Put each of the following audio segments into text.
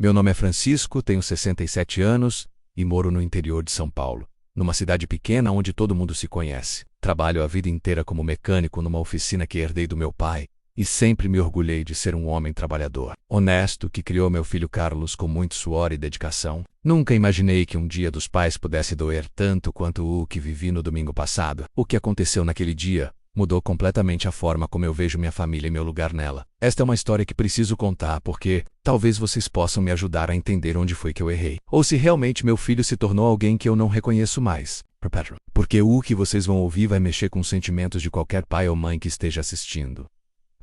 Meu nome é Francisco, tenho 67 anos e moro no interior de São Paulo, numa cidade pequena onde todo mundo se conhece. Trabalho a vida inteira como mecânico numa oficina que herdei do meu pai e sempre me orgulhei de ser um homem trabalhador, honesto, que criou meu filho Carlos com muito suor e dedicação. Nunca imaginei que um dia dos pais pudesse doer tanto quanto o que vivi no domingo passado. O que aconteceu naquele dia mudou completamente a forma como eu vejo minha família e meu lugar nela. Esta é uma história que preciso contar porque talvez vocês possam me ajudar a entender onde foi que eu errei, ou se realmente meu filho se tornou alguém que eu não reconheço mais. Porque o que vocês vão ouvir vai mexer com os sentimentos de qualquer pai ou mãe que esteja assistindo.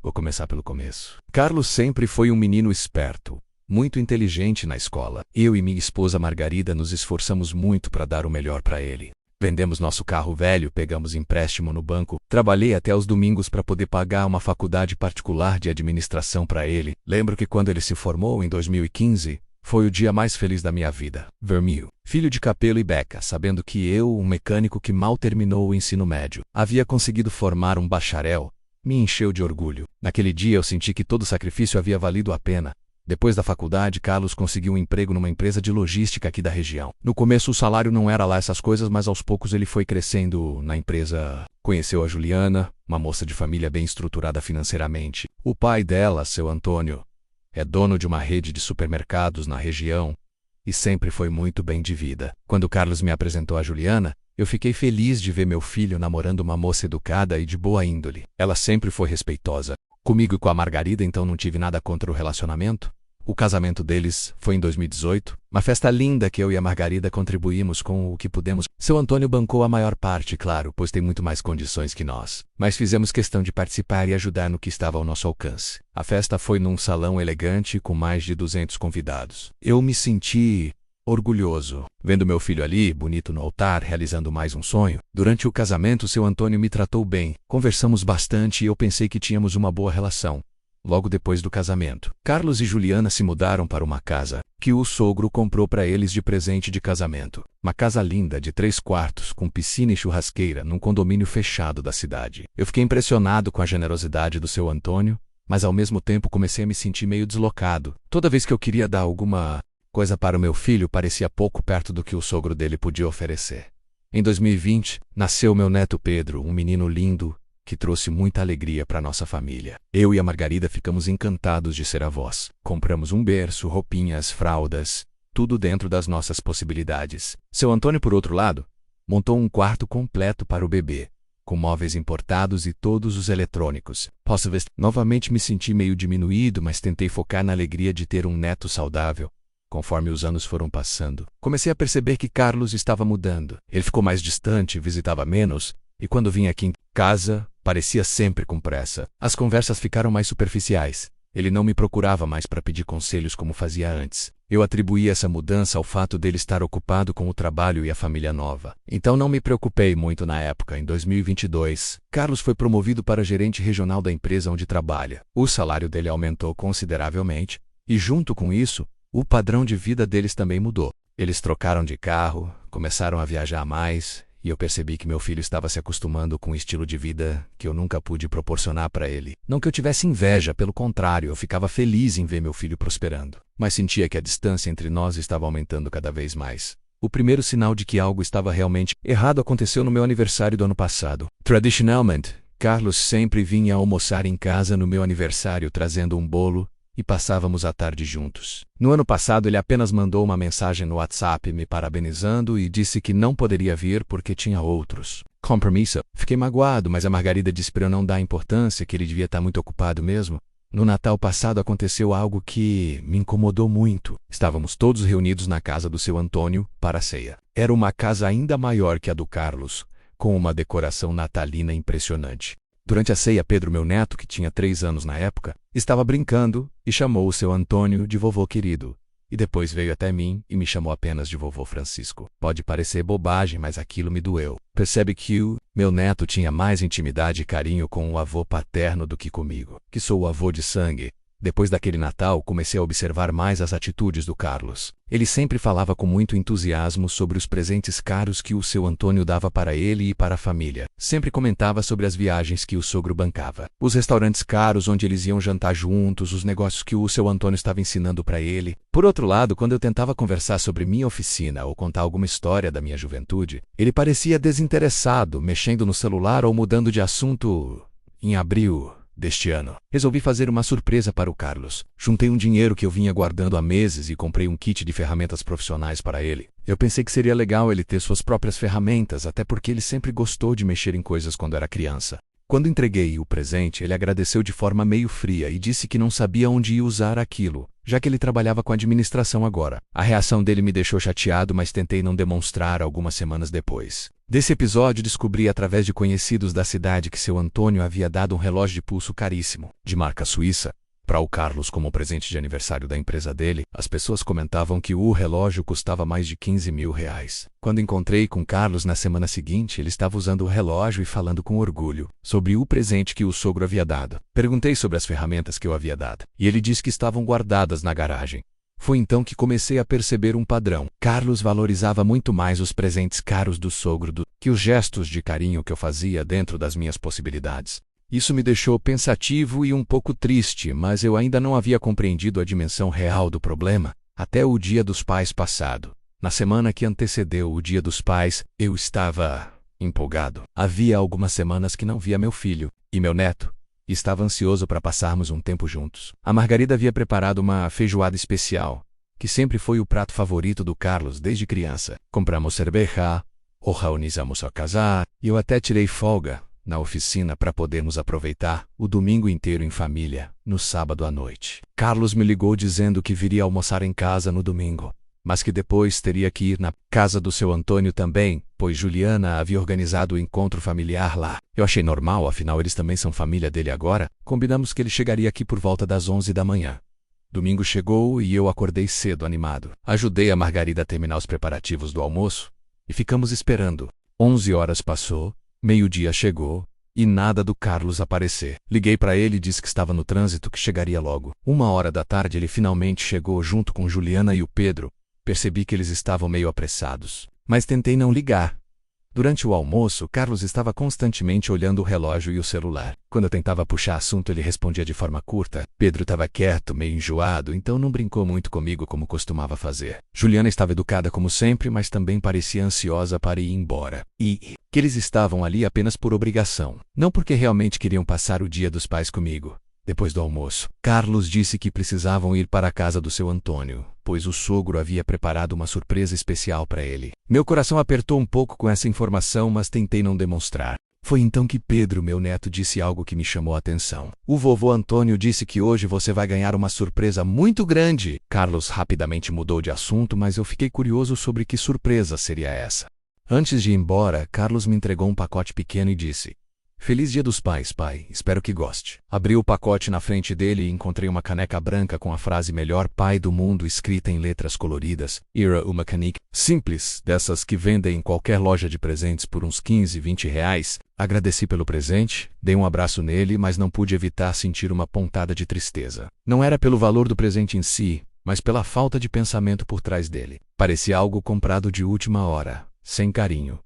Vou começar pelo começo. Carlos sempre foi um menino esperto, muito inteligente na escola. Eu e minha esposa Margarida nos esforçamos muito para dar o melhor para ele. Vendemos nosso carro velho, pegamos empréstimo no banco, trabalhei até os domingos para poder pagar uma faculdade particular de administração para ele. Lembro que quando ele se formou, em 2015, foi o dia mais feliz da minha vida. Vermil, filho de Capelo e Beca, sabendo que eu, um mecânico que mal terminou o ensino médio, havia conseguido formar um bacharel, me encheu de orgulho. Naquele dia eu senti que todo o sacrifício havia valido a pena. Depois da faculdade, Carlos conseguiu um emprego numa empresa de logística aqui da região. No começo o salário não era lá essas coisas, mas aos poucos ele foi crescendo na empresa. Conheceu a Juliana, uma moça de família bem estruturada financeiramente. O pai dela, seu Antônio, é dono de uma rede de supermercados na região e sempre foi muito bem de vida. Quando Carlos me apresentou a Juliana, eu fiquei feliz de ver meu filho namorando uma moça educada e de boa índole. Ela sempre foi respeitosa. Comigo e com a Margarida, então não tive nada contra o relacionamento. O casamento deles foi em 2018, uma festa linda que eu e a Margarida contribuímos com o que pudemos. Seu Antônio bancou a maior parte, claro, pois tem muito mais condições que nós. Mas fizemos questão de participar e ajudar no que estava ao nosso alcance. A festa foi num salão elegante com mais de 200 convidados. Eu me senti orgulhoso, vendo meu filho ali, bonito no altar, realizando mais um sonho. Durante o casamento, seu Antônio me tratou bem. Conversamos bastante e eu pensei que tínhamos uma boa relação. Logo depois do casamento, Carlos e Juliana se mudaram para uma casa que o sogro comprou para eles de presente de casamento. Uma casa linda de 3 quartos, com piscina e churrasqueira, num condomínio fechado da cidade. Eu fiquei impressionado com a generosidade do seu Antônio, mas ao mesmo tempo comecei a me sentir meio deslocado. Toda vez que eu queria dar alguma coisa para o meu filho, parecia pouco perto do que o sogro dele podia oferecer. Em 2020, nasceu meu neto Pedro, um menino lindo que trouxe muita alegria para nossa família. Eu e a Margarida ficamos encantados de ser avós. Compramos um berço, roupinhas, fraldas, tudo dentro das nossas possibilidades. Seu Antônio, por outro lado, montou um quarto completo para o bebê, com móveis importados e todos os eletrônicos. Novamente me senti meio diminuído, mas tentei focar na alegria de ter um neto saudável. Conforme os anos foram passando, comecei a perceber que Carlos estava mudando. Ele ficou mais distante, visitava menos, e quando vinha aqui em casa, parecia sempre com pressa. As conversas ficaram mais superficiais. Ele não me procurava mais para pedir conselhos como fazia antes. Eu atribuía essa mudança ao fato dele estar ocupado com o trabalho e a família nova. Então não me preocupei muito na época. Em 2022, Carlos foi promovido para gerente regional da empresa onde trabalha. O salário dele aumentou consideravelmente e, junto com isso, o padrão de vida deles também mudou. Eles trocaram de carro, começaram a viajar mais, e eu percebi que meu filho estava se acostumando com um estilo de vida que eu nunca pude proporcionar para ele. Não que eu tivesse inveja, pelo contrário, eu ficava feliz em ver meu filho prosperando. Mas sentia que a distância entre nós estava aumentando cada vez mais. O primeiro sinal de que algo estava realmente errado aconteceu no meu aniversário do ano passado. Tradicionalmente, Carlos sempre vinha almoçar em casa no meu aniversário trazendo um bolo, e passávamos a tarde juntos. No ano passado, ele apenas mandou uma mensagem no WhatsApp me parabenizando e disse que não poderia vir porque tinha outros compromissos. Fiquei magoado, mas a Margarida disse para eu não dar importância, que ele devia estar muito ocupado mesmo. No Natal passado aconteceu algo que me incomodou muito. Estávamos todos reunidos na casa do seu Antônio para a ceia. Era uma casa ainda maior que a do Carlos, com uma decoração natalina impressionante. Durante a ceia, Pedro, meu neto, que tinha 3 anos na época, estava brincando e chamou o seu Antônio de vovô querido. E depois veio até mim e me chamou apenas de vovô Francisco. Pode parecer bobagem, mas aquilo me doeu. Percebe que o meu neto tinha mais intimidade e carinho com o avô paterno do que comigo, que sou o avô de sangue. Depois daquele Natal, comecei a observar mais as atitudes do Carlos. Ele sempre falava com muito entusiasmo sobre os presentes caros que o seu Antônio dava para ele e para a família. Sempre comentava sobre as viagens que o sogro bancava, os restaurantes caros onde eles iam jantar juntos, os negócios que o seu Antônio estava ensinando para ele. Por outro lado, quando eu tentava conversar sobre minha oficina ou contar alguma história da minha juventude, ele parecia desinteressado, mexendo no celular ou mudando de assunto. Em abril deste ano, resolvi fazer uma surpresa para o Carlos. Juntei um dinheiro que eu vinha guardando há meses e comprei um kit de ferramentas profissionais para ele. Eu pensei que seria legal ele ter suas próprias ferramentas, até porque ele sempre gostou de mexer em coisas quando era criança. Quando entreguei o presente, ele agradeceu de forma meio fria e disse que não sabia onde ia usar aquilo, já que ele trabalhava com administração agora. A reação dele me deixou chateado, mas tentei não demonstrar algumas semanas depois. Desse episódio, descobri através de conhecidos da cidade que seu Antônio havia dado um relógio de pulso caríssimo, de marca suíça, para o Carlos como presente de aniversário da empresa dele. As pessoas comentavam que o relógio custava mais de 15 mil reais. Quando encontrei com Carlos na semana seguinte, ele estava usando o relógio e falando com orgulho sobre o presente que o sogro havia dado. Perguntei sobre as ferramentas que eu havia dado, e ele disse que estavam guardadas na garagem. Foi então que comecei a perceber um padrão. Carlos valorizava muito mais os presentes caros do sogro do que os gestos de carinho que eu fazia dentro das minhas possibilidades. Isso me deixou pensativo e um pouco triste, mas eu ainda não havia compreendido a dimensão real do problema até o Dia dos Pais passado. Na semana que antecedeu o Dia dos Pais, eu estava empolgado. Havia algumas semanas que não via meu filho e meu neto. Estava ansioso para passarmos um tempo juntos. A Margarida havia preparado uma feijoada especial, que sempre foi o prato favorito do Carlos desde criança. Compramos cerveja, organizamos a casa, e eu até tirei folga na oficina para podermos aproveitar o domingo inteiro em família, no sábado à noite. Carlos me ligou dizendo que viria almoçar em casa no domingo, mas que depois teria que ir na casa do seu Antônio também, pois Juliana havia organizado o encontro familiar lá. Eu achei normal, afinal eles também são família dele agora. Combinamos que ele chegaria aqui por volta das 11 da manhã. Domingo chegou e eu acordei cedo, animado. Ajudei a Margarida a terminar os preparativos do almoço e ficamos esperando. 11 horas passou, meio-dia chegou e nada do Carlos aparecer. Liguei para ele e disse que estava no trânsito, que chegaria logo. 1 hora da tarde ele finalmente chegou junto com Juliana e o Pedro. Percebi que eles estavam meio apressados, mas tentei não ligar. Durante o almoço, Carlos estava constantemente olhando o relógio e o celular. Quando eu tentava puxar assunto, ele respondia de forma curta. Pedro estava quieto, meio enjoado, então não brincou muito comigo como costumava fazer. Juliana estava educada como sempre, mas também parecia ansiosa para ir embora. E que eles estavam ali apenas por obrigação, não porque realmente queriam passar o Dia dos Pais comigo. Depois do almoço, Carlos disse que precisavam ir para a casa do seu Antônio, pois o sogro havia preparado uma surpresa especial para ele. Meu coração apertou um pouco com essa informação, mas tentei não demonstrar. Foi então que Pedro, meu neto, disse algo que me chamou a atenção. O vovô Antônio disse que hoje você vai ganhar uma surpresa muito grande. Carlos rapidamente mudou de assunto, mas eu fiquei curioso sobre que surpresa seria essa. Antes de ir embora, Carlos me entregou um pacote pequeno e disse: "Feliz Dia dos Pais, pai. Espero que goste." Abri o pacote na frente dele e encontrei uma caneca branca com a frase "Melhor pai do mundo" escrita em letras coloridas. Era uma caneca simples, dessas que vendem em qualquer loja de presentes por uns 15, 20 reais. Agradeci pelo presente, dei um abraço nele, mas não pude evitar sentir uma pontada de tristeza. Não era pelo valor do presente em si, mas pela falta de pensamento por trás dele. Parecia algo comprado de última hora, sem carinho.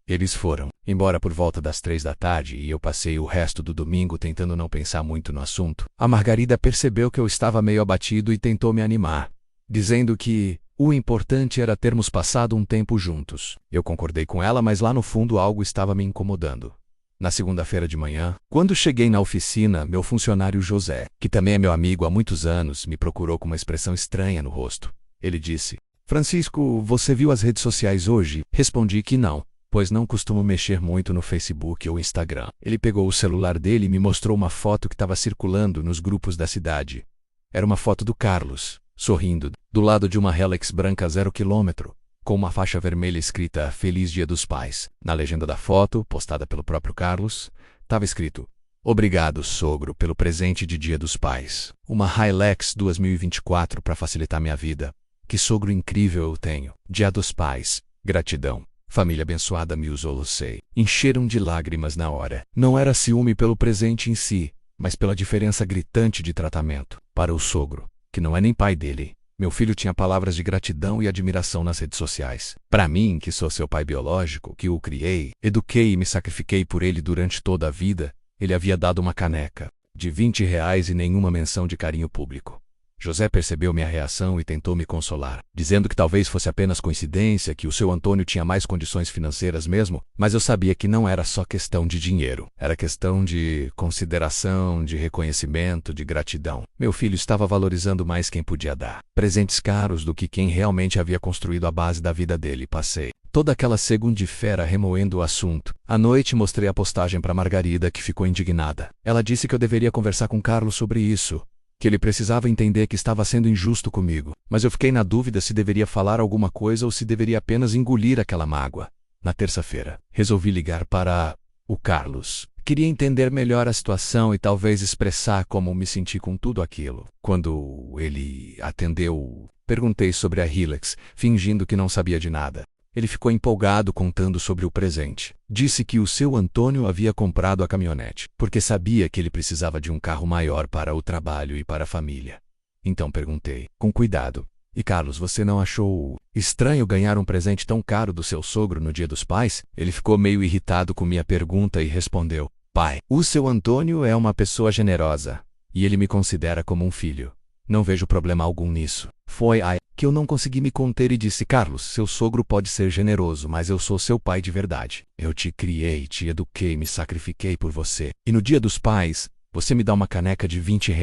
Eles foram embora por volta das 3 da tarde e eu passei o resto do domingo tentando não pensar muito no assunto. A Margarida percebeu que eu estava meio abatido e tentou me animar, dizendo que o importante era termos passado um tempo juntos. Eu concordei com ela, mas lá no fundo algo estava me incomodando. Na segunda-feira de manhã, quando cheguei na oficina, meu funcionário José, que também é meu amigo há muitos anos, me procurou com uma expressão estranha no rosto. Ele disse: "Francisco, você viu as redes sociais hoje?" Respondi que não, pois não costumo mexer muito no Facebook ou Instagram. Ele pegou o celular dele e me mostrou uma foto que estava circulando nos grupos da cidade. Era uma foto do Carlos, sorrindo, do lado de uma Hilux branca 0 km, com uma faixa vermelha escrita "Feliz Dia dos Pais". Na legenda da foto, postada pelo próprio Carlos, estava escrito: "Obrigado, sogro, pelo presente de Dia dos Pais. Uma Hilux 2024 para facilitar minha vida. Que sogro incrível eu tenho. Dia dos Pais. Gratidão. Família abençoada sei." Encheram de lágrimas na hora. Não era ciúme pelo presente em si, mas pela diferença gritante de tratamento. Para o sogro, que não é nem pai dele, meu filho tinha palavras de gratidão e admiração nas redes sociais. Para mim, que sou seu pai biológico, que o criei, eduquei e me sacrifiquei por ele durante toda a vida, ele havia dado uma caneca de R$ 20 e nenhuma menção de carinho público. José percebeu minha reação e tentou me consolar, dizendo que talvez fosse apenas coincidência, que o seu Antônio tinha mais condições financeiras mesmo, mas eu sabia que não era só questão de dinheiro. Era questão de consideração, de reconhecimento, de gratidão. Meu filho estava valorizando mais quem podia dar presentes caros do que quem realmente havia construído a base da vida dele. Passei toda aquela segunda-feira remoendo o assunto. À noite mostrei a postagem para Margarida, que ficou indignada. Ela disse que eu deveria conversar com Carlos sobre isso, que ele precisava entender que estava sendo injusto comigo, mas eu fiquei na dúvida se deveria falar alguma coisa ou se deveria apenas engolir aquela mágoa. Na terça-feira, resolvi ligar para o Carlos. Queria entender melhor a situação e talvez expressar como me senti com tudo aquilo. Quando ele atendeu, perguntei sobre a Hilux, fingindo que não sabia de nada. Ele ficou empolgado contando sobre o presente. Disse que o seu Antônio havia comprado a caminhonete, porque sabia que ele precisava de um carro maior para o trabalho e para a família. Então perguntei, com cuidado: "E Carlos, você não achou estranho ganhar um presente tão caro do seu sogro no Dia dos Pais?" Ele ficou meio irritado com minha pergunta e respondeu: "Pai, o seu Antônio é uma pessoa generosa, e ele me considera como um filho. Não vejo problema algum nisso." Foi aí que eu não consegui me conter e disse: "Carlos, seu sogro pode ser generoso, mas eu sou seu pai de verdade. Eu te criei, te eduquei, me sacrifiquei por você. E no Dia dos Pais, você me dá uma caneca de R$ 20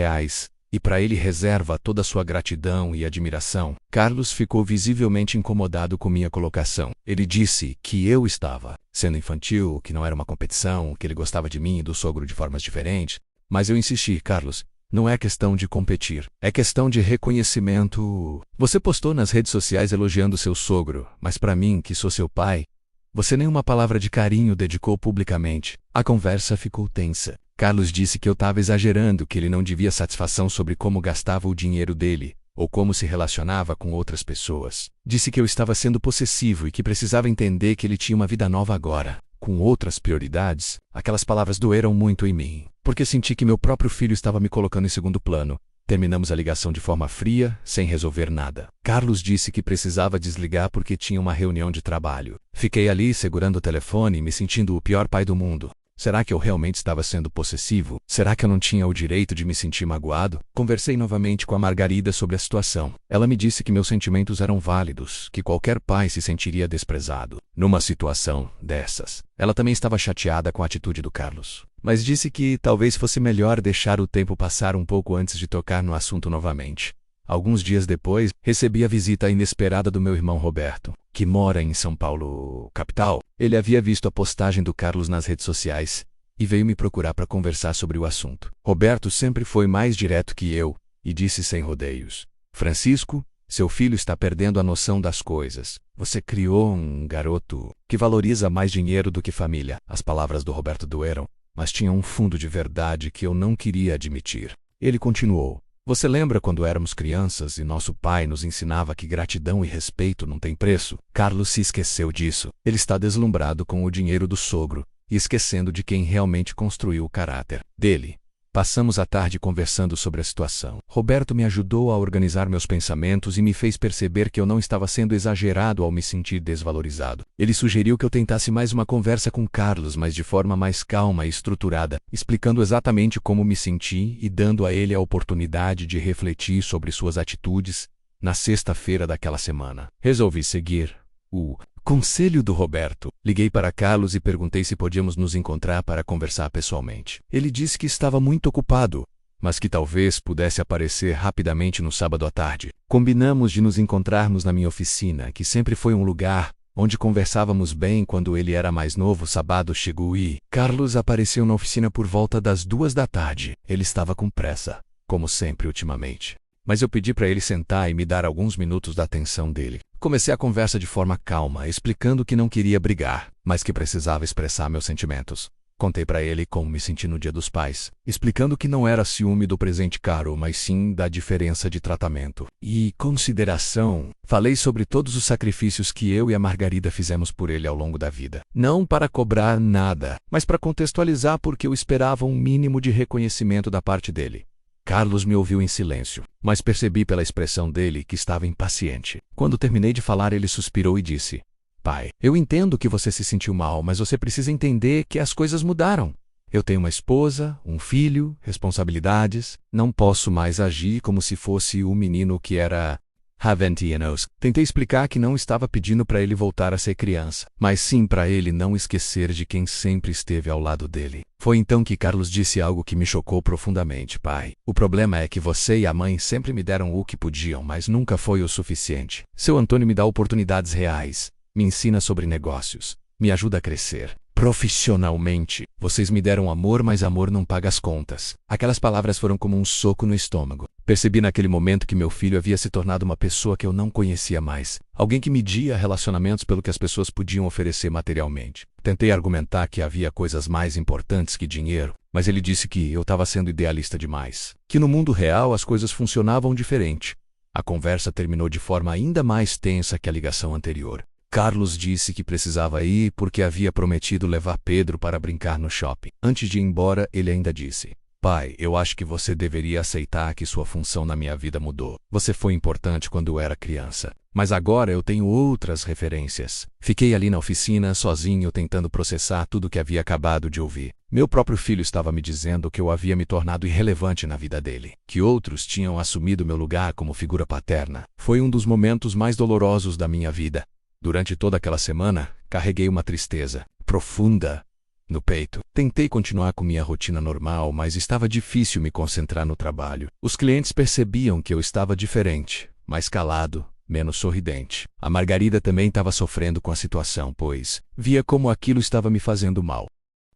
e para ele reserva toda a sua gratidão e admiração." Carlos ficou visivelmente incomodado com minha colocação. Ele disse que eu estava sendo infantil, que não era uma competição, que ele gostava de mim e do sogro de formas diferentes. Mas eu insisti: "Carlos, não é questão de competir, é questão de reconhecimento. Você postou nas redes sociais elogiando seu sogro, mas para mim, que sou seu pai, você nem uma palavra de carinho dedicou publicamente." A conversa ficou tensa. Carlos disse que eu estava exagerando, que ele não devia satisfação sobre como gastava o dinheiro dele, ou como se relacionava com outras pessoas. Disse que eu estava sendo possessivo e que precisava entender que ele tinha uma vida nova agora, com outras prioridades. Aquelas palavras doeram muito em mim, porque senti que meu próprio filho estava me colocando em segundo plano. Terminamos a ligação de forma fria, sem resolver nada. Carlos disse que precisava desligar porque tinha uma reunião de trabalho. Fiquei ali segurando o telefone, me sentindo o pior pai do mundo. Será que eu realmente estava sendo possessivo? Será que eu não tinha o direito de me sentir magoado? Conversei novamente com a Margarida sobre a situação. Ela me disse que meus sentimentos eram válidos, que qualquer pai se sentiria desprezado numa situação dessas. Ela também estava chateada com a atitude do Carlos, mas disse que talvez fosse melhor deixar o tempo passar um pouco antes de tocar no assunto novamente. Alguns dias depois, recebi a visita inesperada do meu irmão Roberto, que mora em São Paulo, capital. Ele havia visto a postagem do Carlos nas redes sociais e veio me procurar para conversar sobre o assunto. Roberto sempre foi mais direto que eu e disse sem rodeios: "Francisco, seu filho está perdendo a noção das coisas. Você criou um garoto que valoriza mais dinheiro do que família." As palavras do Roberto doeram, mas tinham um fundo de verdade que eu não queria admitir. Ele continuou: "Você lembra quando éramos crianças e nosso pai nos ensinava que gratidão e respeito não têm preço?" Carlos se esqueceu disso. Ele está deslumbrado com o dinheiro do sogro e esquecendo de quem realmente construiu o caráter dele. Passamos a tarde conversando sobre a situação. Roberto me ajudou a organizar meus pensamentos e me fez perceber que eu não estava sendo exagerado ao me sentir desvalorizado. Ele sugeriu que eu tentasse mais uma conversa com Carlos, mas de forma mais calma e estruturada, explicando exatamente como me senti e dando a ele a oportunidade de refletir sobre suas atitudes na sexta-feira daquela semana. Resolvi seguir o conselho do Roberto. Liguei para Carlos e perguntei se podíamos nos encontrar para conversar pessoalmente. Ele disse que estava muito ocupado, mas que talvez pudesse aparecer rapidamente no sábado à tarde. Combinamos de nos encontrarmos na minha oficina, que sempre foi um lugar onde conversávamos bem quando ele era mais novo. Sábado chegou e Carlos apareceu na oficina por volta das 2 da tarde. Ele estava com pressa, como sempre ultimamente, mas eu pedi para ele sentar e me dar alguns minutos da atenção dele. Comecei a conversa de forma calma, explicando que não queria brigar, mas que precisava expressar meus sentimentos. Contei para ele como me senti no Dia dos Pais, explicando que não era ciúme do presente caro, mas sim da diferença de tratamento e consideração. Falei sobre todos os sacrifícios que eu e a Margarida fizemos por ele ao longo da vida. Não para cobrar nada, mas para contextualizar porque eu esperava um mínimo de reconhecimento da parte dele. Carlos me ouviu em silêncio, mas percebi pela expressão dele que estava impaciente. Quando terminei de falar, ele suspirou e disse: Pai, eu entendo que você se sentiu mal, mas você precisa entender que as coisas mudaram. Eu tenho uma esposa, um filho, responsabilidades. Não posso mais agir como se fosse o menino que era Haventianos. Tentei explicar que não estava pedindo para ele voltar a ser criança, mas sim para ele não esquecer de quem sempre esteve ao lado dele. Foi então que Carlos disse algo que me chocou profundamente. Pai, o problema é que você e a mãe sempre me deram o que podiam, mas nunca foi o suficiente. Seu Antônio me dá oportunidades reais, me ensina sobre negócios, me ajuda a crescer. Profissionalmente, vocês me deram amor, mas amor não paga as contas. Aquelas palavras foram como um soco no estômago. Percebi naquele momento que meu filho havia se tornado uma pessoa que eu não conhecia mais. Alguém que media relacionamentos pelo que as pessoas podiam oferecer materialmente. Tentei argumentar que havia coisas mais importantes que dinheiro, mas ele disse que eu estava sendo idealista demais. Que no mundo real as coisas funcionavam diferente. A conversa terminou de forma ainda mais tensa que a ligação anterior. Carlos disse que precisava ir porque havia prometido levar Pedro para brincar no shopping. Antes de ir embora, ele ainda disse: Pai, eu acho que você deveria aceitar que sua função na minha vida mudou. Você foi importante quando eu era criança, mas agora eu tenho outras referências. Fiquei ali na oficina, sozinho, tentando processar tudo que havia acabado de ouvir. Meu próprio filho estava me dizendo que eu havia me tornado irrelevante na vida dele, que outros tinham assumido meu lugar como figura paterna. Foi um dos momentos mais dolorosos da minha vida. Durante toda aquela semana, carreguei uma tristeza profunda no peito. Tentei continuar com minha rotina normal, mas estava difícil me concentrar no trabalho. Os clientes percebiam que eu estava diferente, mais calado, menos sorridente. A Margarida também estava sofrendo com a situação, pois via como aquilo estava me fazendo mal.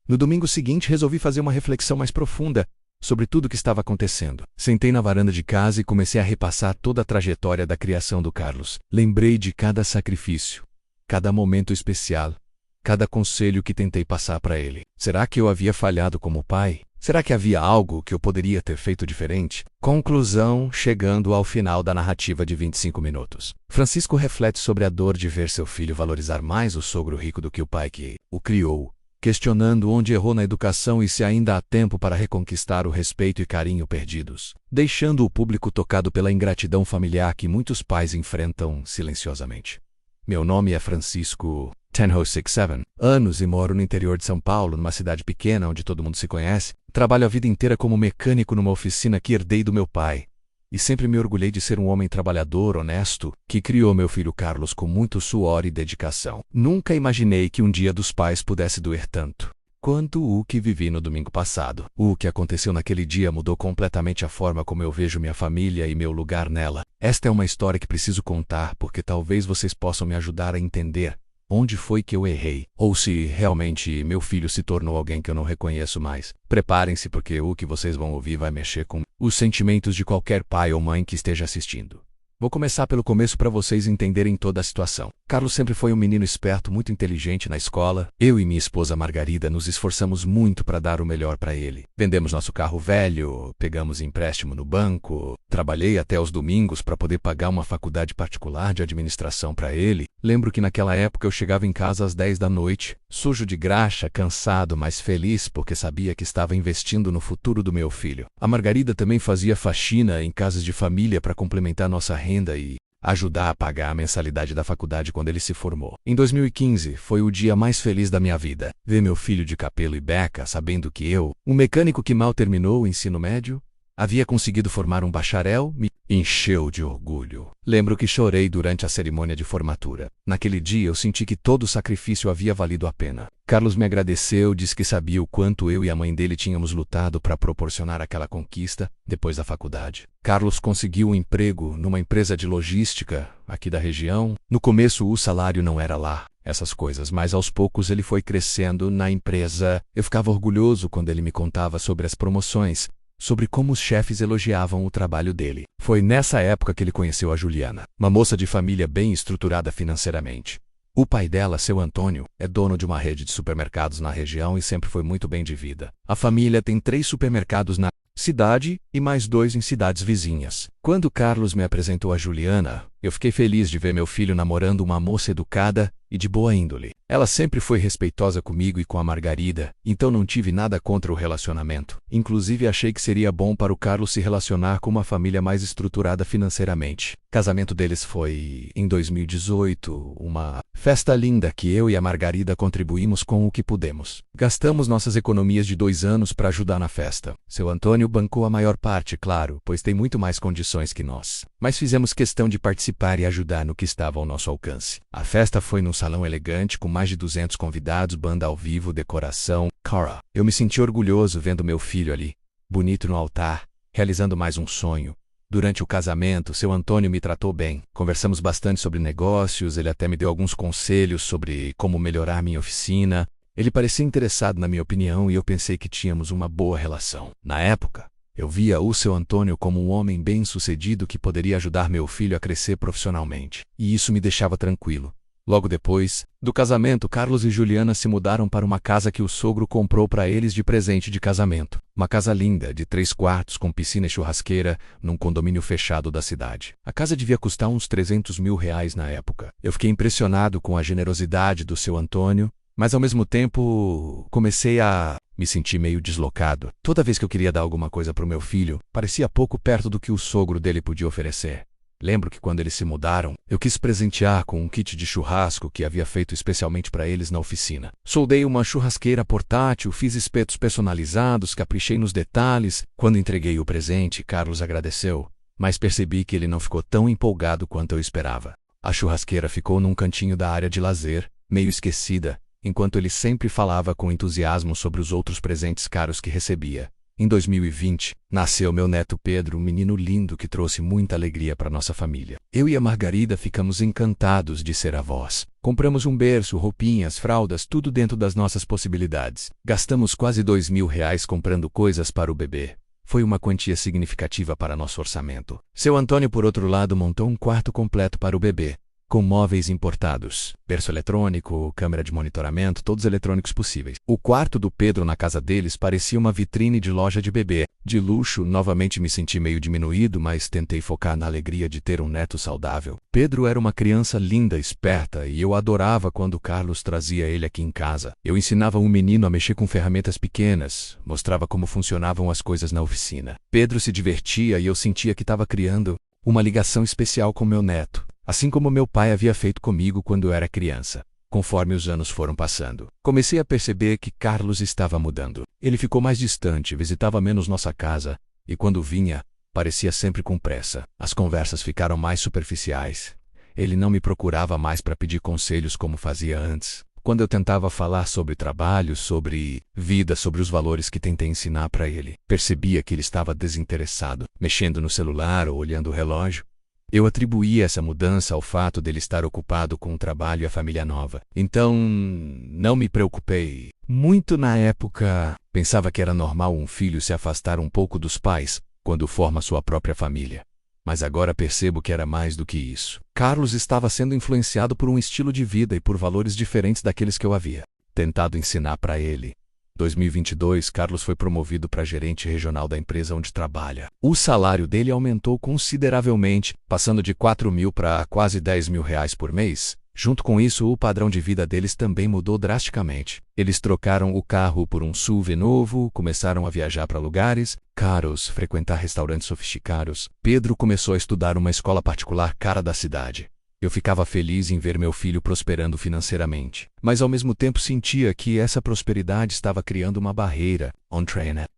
No domingo seguinte, resolvi fazer uma reflexão mais profunda sobre tudo o que estava acontecendo. Sentei na varanda de casa e comecei a repassar toda a trajetória da criação do Carlos. Lembrei de cada sacrifício, cada momento especial, cada conselho que tentei passar para ele. Será que eu havia falhado como pai? Será que havia algo que eu poderia ter feito diferente? Conclusão, chegando ao final da narrativa de 25 minutos. Francisco reflete sobre a dor de ver seu filho valorizar mais o sogro rico do que o pai que o criou, questionando onde errou na educação e se ainda há tempo para reconquistar o respeito e carinho perdidos, deixando o público tocado pela ingratidão familiar que muitos pais enfrentam silenciosamente. Meu nome é Francisco 10067 anos e moro no interior de São Paulo, numa cidade pequena onde todo mundo se conhece. Trabalho a vida inteira como mecânico numa oficina que herdei do meu pai. E sempre me orgulhei de ser um homem trabalhador, honesto, que criou meu filho Carlos com muito suor e dedicação. Nunca imaginei que um dia dos pais pudesse doer tanto quanto o que vivi no domingo passado. O que aconteceu naquele dia mudou completamente a forma como eu vejo minha família e meu lugar nela. Esta é uma história que preciso contar porque talvez vocês possam me ajudar a entender onde foi que eu errei, ou se realmente meu filho se tornou alguém que eu não reconheço mais. Preparem-se porque o que vocês vão ouvir vai mexer com os sentimentos de qualquer pai ou mãe que esteja assistindo. Vou começar pelo começo para vocês entenderem toda a situação. Carlos sempre foi um menino esperto, muito inteligente na escola. Eu e minha esposa Margarida nos esforçamos muito para dar o melhor para ele. Vendemos nosso carro velho, pegamos empréstimo no banco, trabalhei até os domingos para poder pagar uma faculdade particular de administração para ele. Lembro que naquela época eu chegava em casa às 10 da noite, sujo de graxa, cansado, mas feliz porque sabia que estava investindo no futuro do meu filho. A Margarida também fazia faxina em casas de família para complementar nossa renda e ajudar a pagar a mensalidade da faculdade quando ele se formou. Em 2015, foi o dia mais feliz da minha vida. Ver meu filho de capelo e beca, sabendo que eu, um mecânico que mal terminou o ensino médio, havia conseguido formar um bacharel, me encheu de orgulho. Lembro que chorei durante a cerimônia de formatura. Naquele dia eu senti que todo o sacrifício havia valido a pena. Carlos me agradeceu, disse que sabia o quanto eu e a mãe dele tínhamos lutado para proporcionar aquela conquista depois da faculdade. Carlos conseguiu um emprego numa empresa de logística aqui da região. No começo o salário não era lá essas coisas, mas aos poucos ele foi crescendo na empresa. Eu ficava orgulhoso quando ele me contava sobre as promoções, sobre como os chefes elogiavam o trabalho dele. Foi nessa época que ele conheceu a Juliana, uma moça de família bem estruturada financeiramente. O pai dela, seu Antônio, é dono de uma rede de supermercados na região e sempre foi muito bem de vida. A família tem 3 supermercados na cidade e mais 2 em cidades vizinhas. Quando Carlos me apresentou a Juliana, eu fiquei feliz de ver meu filho namorando uma moça educada e de boa índole. Ela sempre foi respeitosa comigo e com a Margarida, então não tive nada contra o relacionamento. Inclusive achei que seria bom para o Carlos se relacionar com uma família mais estruturada financeiramente. O casamento deles foi, em 2018, uma festa linda que eu e a Margarida contribuímos com o que pudemos. Gastamos nossas economias de 2 anos para ajudar na festa. Seu Antônio bancou a maior parte, claro, pois tem muito mais condições que nós. Mas fizemos questão de participar e ajudar no que estava ao nosso alcance. A festa foi num salão elegante com mais de 200 convidados, banda ao vivo, decoração. Cara, eu me senti orgulhoso vendo meu filho ali, bonito no altar, realizando mais um sonho. Durante o casamento, seu Antônio me tratou bem. Conversamos bastante sobre negócios, ele até me deu alguns conselhos sobre como melhorar minha oficina. Ele parecia interessado na minha opinião e eu pensei que tínhamos uma boa relação. Na época, eu via o seu Antônio como um homem bem-sucedido que poderia ajudar meu filho a crescer profissionalmente. E isso me deixava tranquilo. Logo depois do casamento, Carlos e Juliana se mudaram para uma casa que o sogro comprou para eles de presente de casamento. Uma casa linda, de 3 quartos, com piscina e churrasqueira, num condomínio fechado da cidade. A casa devia custar uns R$300 mil na época. Eu fiquei impressionado com a generosidade do seu Antônio, mas ao mesmo tempo comecei a me sentir meio deslocado. Toda vez que eu queria dar alguma coisa para o meu filho, parecia pouco perto do que o sogro dele podia oferecer. Lembro que quando eles se mudaram, eu quis presentear com um kit de churrasco que havia feito especialmente para eles na oficina. Soldei uma churrasqueira portátil, fiz espetos personalizados, caprichei nos detalhes. Quando entreguei o presente, Carlos agradeceu, mas percebi que ele não ficou tão empolgado quanto eu esperava. A churrasqueira ficou num cantinho da área de lazer, meio esquecida, enquanto ele sempre falava com entusiasmo sobre os outros presentes caros que recebia. Em 2020, nasceu meu neto Pedro, um menino lindo que trouxe muita alegria para nossa família. Eu e a Margarida ficamos encantados de ser avós. Compramos um berço, roupinhas, fraldas, tudo dentro das nossas possibilidades. Gastamos quase R$2.000 comprando coisas para o bebê. Foi uma quantia significativa para nosso orçamento. Seu Antônio, por outro lado, montou um quarto completo para o bebê, com móveis importados, berço eletrônico, câmera de monitoramento, todos os eletrônicos possíveis. O quarto do Pedro na casa deles parecia uma vitrine de loja de bebê. De luxo, novamente me senti meio diminuído, mas tentei focar na alegria de ter um neto saudável. Pedro era uma criança linda, esperta, e eu adorava quando Carlos trazia ele aqui em casa. Eu ensinava o menino a mexer com ferramentas pequenas, mostrava como funcionavam as coisas na oficina. Pedro se divertia e eu sentia que estava criando uma ligação especial com meu neto, assim como meu pai havia feito comigo quando eu era criança. Conforme os anos foram passando, comecei a perceber que Carlos estava mudando. Ele ficou mais distante, visitava menos nossa casa, e quando vinha, parecia sempre com pressa. As conversas ficaram mais superficiais. Ele não me procurava mais para pedir conselhos como fazia antes. Quando eu tentava falar sobre trabalho, sobre vida, sobre os valores que tentei ensinar para ele, percebia que ele estava desinteressado, mexendo no celular ou olhando o relógio. Eu atribuía essa mudança ao fato dele estar ocupado com o trabalho e a família nova. Então, não me preocupei muito na época. Pensava que era normal um filho se afastar um pouco dos pais quando forma sua própria família. Mas agora percebo que era mais do que isso. Carlos estava sendo influenciado por um estilo de vida e por valores diferentes daqueles que eu havia tentado ensinar para ele. 2022, Carlos foi promovido para gerente regional da empresa onde trabalha. O salário dele aumentou consideravelmente, passando de R$4.000 para quase R$10.000 por mês. Junto com isso, o padrão de vida deles também mudou drasticamente. Eles trocaram o carro por um SUV novo, começaram a viajar para lugares caros, frequentar restaurantes sofisticados. Pedro começou a estudar uma escola particular cara da cidade. Eu ficava feliz em ver meu filho prosperando financeiramente, mas ao mesmo tempo sentia que essa prosperidade estava criando uma barreira.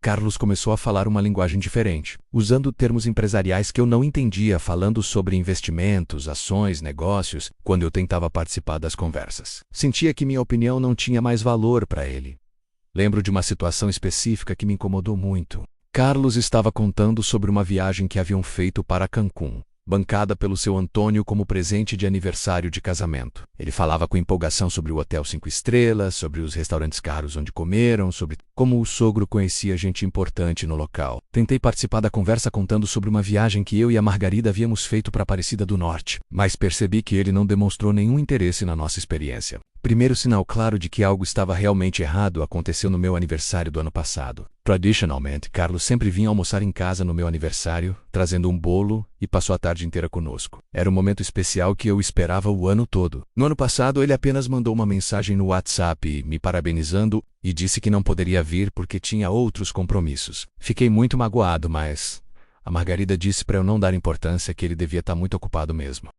Carlos começou a falar uma linguagem diferente, usando termos empresariais que eu não entendia, falando sobre investimentos, ações, negócios, quando eu tentava participar das conversas. Sentia que minha opinião não tinha mais valor para ele. Lembro de uma situação específica que me incomodou muito. Carlos estava contando sobre uma viagem que haviam feito para Cancún, bancada pelo seu Antônio como presente de aniversário de casamento. Ele falava com empolgação sobre o hotel 5 estrelas, sobre os restaurantes caros onde comeram, sobre como o sogro conhecia gente importante no local. Tentei participar da conversa contando sobre uma viagem que eu e a Margarida havíamos feito para Aparecida do Norte, mas percebi que ele não demonstrou nenhum interesse na nossa experiência. Primeiro sinal claro de que algo estava realmente errado aconteceu no meu aniversário do ano passado. Tradicionalmente, Carlos sempre vinha almoçar em casa no meu aniversário, trazendo um bolo, e passou a tarde inteira conosco. Era um momento especial que eu esperava o ano todo. No ano passado, ele apenas mandou uma mensagem no WhatsApp me parabenizando e disse que não poderia vir porque tinha outros compromissos. Fiquei muito magoado, mas a Margarida disse para eu não dar importância, que ele devia estar muito ocupado mesmo.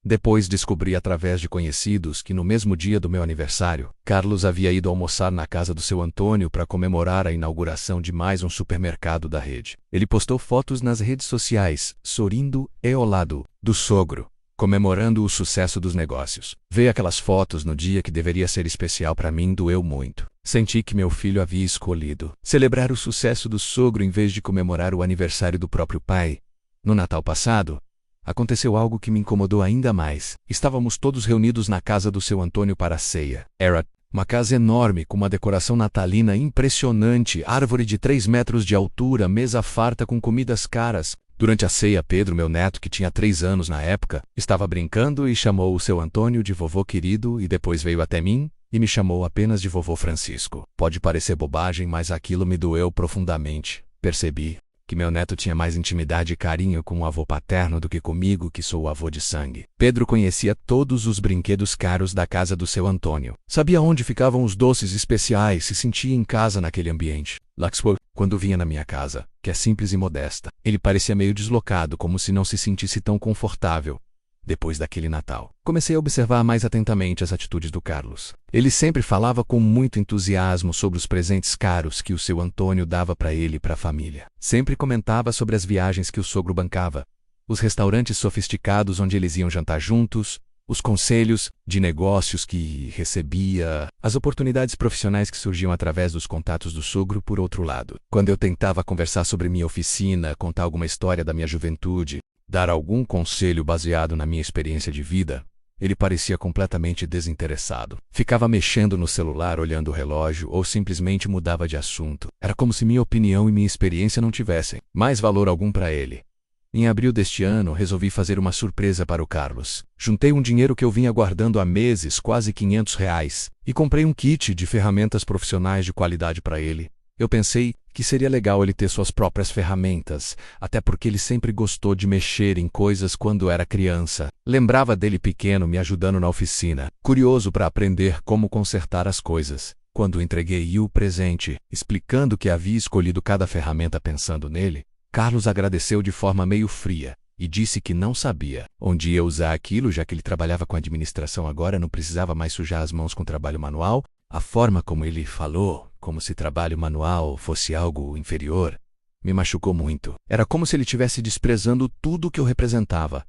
Depois descobri através de conhecidos que no mesmo dia do meu aniversário, Carlos havia ido almoçar na casa do seu Antônio para comemorar a inauguração de mais um supermercado da rede. Ele postou fotos nas redes sociais, sorrindo e ao lado do sogro, comemorando o sucesso dos negócios. Ver aquelas fotos no dia que deveria ser especial para mim doeu muito. Senti que meu filho havia escolhido celebrar o sucesso do sogro em vez de comemorar o aniversário do próprio pai. No Natal passado, aconteceu algo que me incomodou ainda mais. Estávamos todos reunidos na casa do seu Antônio para a ceia. Era uma casa enorme com uma decoração natalina impressionante, árvore de 3 metros de altura, mesa farta com comidas caras. Durante a ceia, Pedro, meu neto, que tinha 3 anos na época, estava brincando e chamou o seu Antônio de vovô querido e depois veio até mim e me chamou apenas de vovô Francisco. Pode parecer bobagem, mas aquilo me doeu profundamente. Percebi que meu neto tinha mais intimidade e carinho com o avô paterno do que comigo, que sou o avô de sangue. Pedro conhecia todos os brinquedos caros da casa do seu Antônio. Sabia onde ficavam os doces especiais, se sentia em casa naquele ambiente. Laxford, quando vinha na minha casa, que é simples e modesta, ele parecia meio deslocado, como se não se sentisse tão confortável. Depois daquele Natal, comecei a observar mais atentamente as atitudes do Carlos. Ele sempre falava com muito entusiasmo sobre os presentes caros que o seu Antônio dava para ele e para a família. Sempre comentava sobre as viagens que o sogro bancava, os restaurantes sofisticados onde eles iam jantar juntos, os conselhos de negócios que recebia, as oportunidades profissionais que surgiam através dos contatos do sogro por outro lado. Quando eu tentava conversar sobre minha oficina, contar alguma história da minha juventude, dar algum conselho baseado na minha experiência de vida, ele parecia completamente desinteressado. Ficava mexendo no celular, olhando o relógio ou simplesmente mudava de assunto. Era como se minha opinião e minha experiência não tivessem mais valor algum para ele. Em abril deste ano, resolvi fazer uma surpresa para o Carlos. Juntei um dinheiro que eu vinha guardando há meses, quase R$ 500, e comprei um kit de ferramentas profissionais de qualidade para ele. Eu pensei que seria legal ele ter suas próprias ferramentas, até porque ele sempre gostou de mexer em coisas quando era criança. Lembrava dele pequeno me ajudando na oficina, curioso para aprender como consertar as coisas. Quando entreguei o presente, explicando que havia escolhido cada ferramenta pensando nele, Carlos agradeceu de forma meio fria e disse que não sabia onde ia usar aquilo, já que ele trabalhava com administração agora, não precisava mais sujar as mãos com trabalho manual. A forma como ele falou, como se trabalho manual fosse algo inferior, me machucou muito. Era como se ele estivesse desprezando tudo o que eu representava.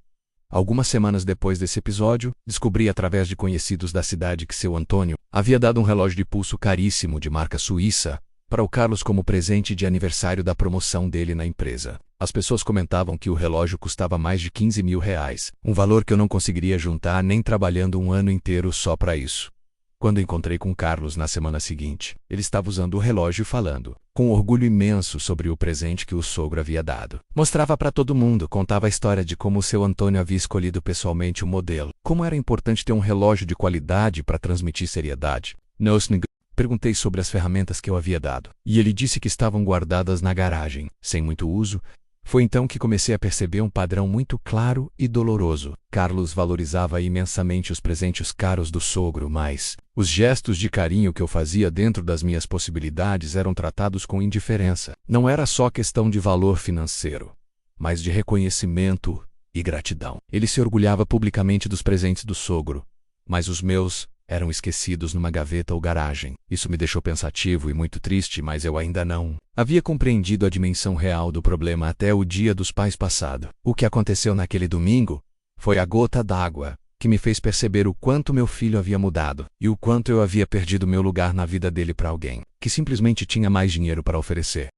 Algumas semanas depois desse episódio, descobri através de conhecidos da cidade que seu Antônio havia dado um relógio de pulso caríssimo de marca suíça para o Carlos como presente de aniversário da promoção dele na empresa. As pessoas comentavam que o relógio custava mais de R$ 15.000, um valor que eu não conseguiria juntar nem trabalhando um ano inteiro só para isso. Quando encontrei com Carlos na semana seguinte, ele estava usando o relógio e falando, com orgulho imenso, sobre o presente que o sogro havia dado. Mostrava para todo mundo, contava a história de como o seu Antônio havia escolhido pessoalmente o modelo, como era importante ter um relógio de qualidade para transmitir seriedade. Perguntei sobre as ferramentas que eu havia dado, e ele disse que estavam guardadas na garagem, sem muito uso. Foi então que comecei a perceber um padrão muito claro e doloroso. Carlos valorizava imensamente os presentes caros do sogro, mas os gestos de carinho que eu fazia dentro das minhas possibilidades eram tratados com indiferença. Não era só questão de valor financeiro, mas de reconhecimento e gratidão. Ele se orgulhava publicamente dos presentes do sogro, mas os meus eram esquecidos numa gaveta ou garagem. Isso me deixou pensativo e muito triste, mas eu ainda não havia compreendido a dimensão real do problema até o Dia dos Pais passado. O que aconteceu naquele domingo foi a gota d'água que me fez perceber o quanto meu filho havia mudado e o quanto eu havia perdido meu lugar na vida dele para alguém que simplesmente tinha mais dinheiro para oferecer.